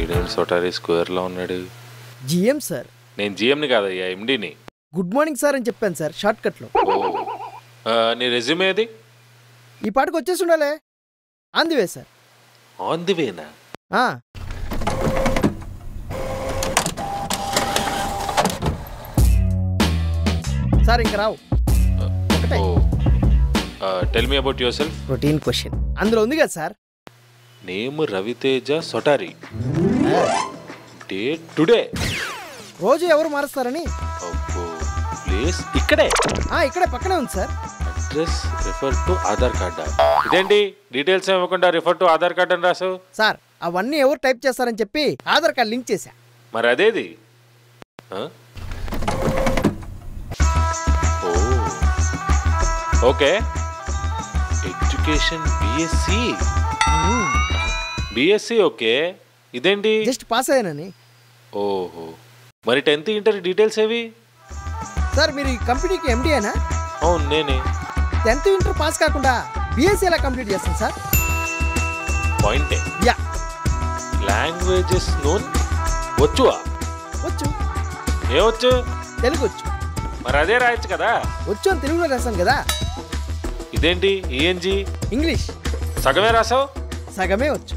ఈడేం సొటారీ స్క్వేర్లో ఉన్నాడు. GM sir. నేను జిఎంని కాదయ్యా, ఎండిని. గుడ్ మార్నింగ్ సార్ అని చెప్పాను సార్ షార్ట్ కట్లో. నీ రెజ్యూమే ఏది? ఈ పాటకు వచ్చేసి ఉండాలే. On the way sir. On the వేనా? సార్ ఇంకా రావు. ఒకటే. Tell me about yourself. Routine question అందులో ఉంది కదా sir. Name Raviteja Sotari. Date today. రోజు ఎవరు మారుస్తారని. ప్లేస్ ఇక్కడే. ఇక్కడే పక్కనే ఉంది sir. Address refer to Aadhaar కార్డా. ఇదేంటి డీటెయిల్స్ ఇవ్వకుండా రిఫర్ టు ఆధార్ కార్డ్ అని రాసు? సార్ అవన్నీ ఎవరు టైప్ చేస్తారని చెప్పి ఆధార్ కార్డ్ లింక్ చేశా. మరి అదేది? Okay. Education BSc. BSc okay. ఇదేంటి? జస్ట్ పాస్ అయ్యానని. ఓహో. మరి 10th ఇంటర్ డీటెయిల్స్ ఏవి? సార్ మీరు ఈ కంపెనీకి ఎండిఏనా? అవును నేనే. 10th ఇంటర్ పాస్ కాకుండా బిఎస్సి ఎలా కంప్లీట్ చేస్తాను సార్? పాయింటే. యా. లాంగ్వేజెస్ నోన్ వచ్చువా? వచ్చు. ఏవచ్చు? తెలుగు వచ్చు. మరి అదే రాయొచ్చు కదా. వచ్చు అని తెలుగులో రాశాను కదా. ఇదేంటి ఈఎన్జి? ఇంగ్లీష్. సగమే రాసావు? సగమే వచ్చు.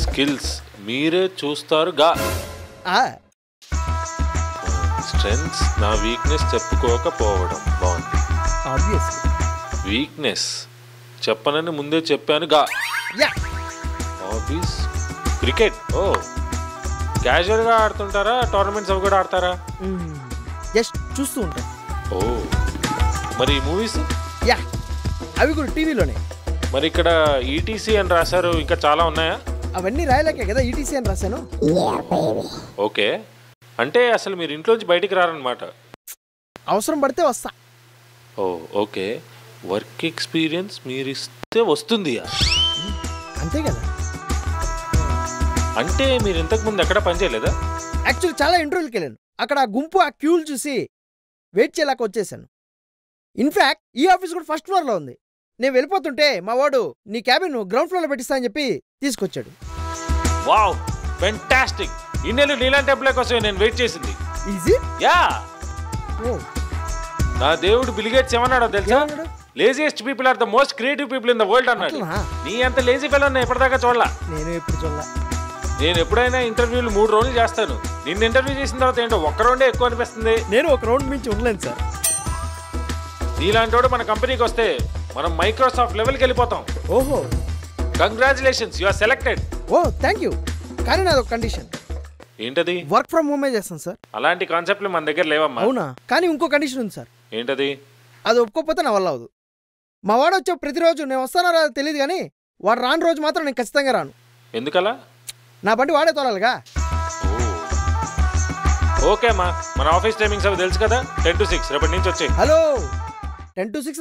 స్కిల్స్ మీరే చూస్తారుగా. స్ట్రెంగ్స్ నా వీక్నెస్ చెప్పుకోకపోవడం. బాగుంది. ఆబ్వియస్లీ. వీక్నెస్ చెప్పనని ముందే చెప్పానుగా. యా. Hobbies cricket. ఓ క్యాజువల్గా ఆడుతుంటారా? టోర్నమెంట్స్ అవి కూడా ఆడతారా? జస్ట్ చూస్తూ ఉంటాను. ఓ మరి మూవీస్? యా అవి కూడా టీవీలోనే. మరి ఇక్కడ ఈటీసీ అని రాశారు, ఇంకా చాలా ఉన్నాయా? అవన్నీ రాయలేకే కదా ఈటీసీ అని రాశాను. ఓకే, అంటే అసలు మీరు ఇంట్లోంచి బయటికి రారనమాట. అవసరం పడితే వస్తా. ఓ ఓకే. వర్క్ ఎక్స్పీరియన్స్ మీరు ఇస్తే వస్తుంది అంతే కదా. అంటే మీరు ఇంతకుముందు ఎక్కడ పనిచేయలేదా? యాక్చువల్లీ చాలా ఇంటర్వ్యూకి వెళ్ళాను. అక్కడ ఆ గుంపు ఆ క్యూలు చూసి వెయిట్ చేయలేక వచ్చేసాను. ఇన్ఫ్యాక్ట్ ఈ ఆఫీస్ కూడా ఫస్ట్ ఫ్లోర్లో ఉంది. నేను వెళ్ళిపోతుంటే మా వాడు నీ క్యాబిన్ గ్రౌండ్ ఫ్లోర్లో పెట్టిస్తా అని చెప్పి తీసుకొచ్చాడు. Wow fantastic. ఇన్నేళ్ళు నీలాంటి ఎంప్లాయ్ కోసం నేను వెయిట్ చేసింది. ఈజీ. యా. ఓ నా దేవుడు బిల్ గేట్స్ ఏమన్నాడో తెలుసా? Laziest people are the most creative people in the world అన్నాడు. నీ అంత లేజీ ఫెలో నేను ఎప్పటిదాకా చూడలా. నేను ఎప్పుడు చూడలా. నేను ఎప్పుడైనా ఇంటర్వ్యూలు 3 రౌండ్లు చేస్తాను. నిన్ను ఇంటర్వ్యూ చేసిన తర్వాత ఏంటో 1 రౌండే ఎక్కువ అనిపిస్తుంది. నేను 1 రౌండ్ మించి ఉండలేను సార్. నీలాంటి వాడు మన కంపెనీకి వస్తే మనం మైక్రోసాఫ్ట్ లెవెల్కి వెళ్ళిపోతాం. ఓహో congratulations, you are selected. Oh thank you. కానీ నాది ఒక కండిషన్. ఏంటది? వర్క్ ఫ్రమ్ హోమే చేస్తాను సార్. అలాంటి కాన్సెప్ట్లు మన దగ్గర లేవమ్మా. అవునా? కానీ ఇంకో కండిషన్ ఉంది సార్. ఏంటది? అది ఒప్పుకోకపోతే నా వల్ల అవదు. మా వాడు వచ్చే ప్రతిరోజు నేను వస్తానో రాదో తెలియదు, కానీ వాడు రాని రోజు మాత్రం నేను ఖచ్చితంగా రాను. ఎందుకలా? నా బండి వాడే తోలాలిగా. ఓకే అమ్మా, మన ఆఫీస్ టైమింగ్స్ అవి తెలుసు కదా. 10 to 6 రేపటి నుంచి వచ్చాయి. Hello 10 to 6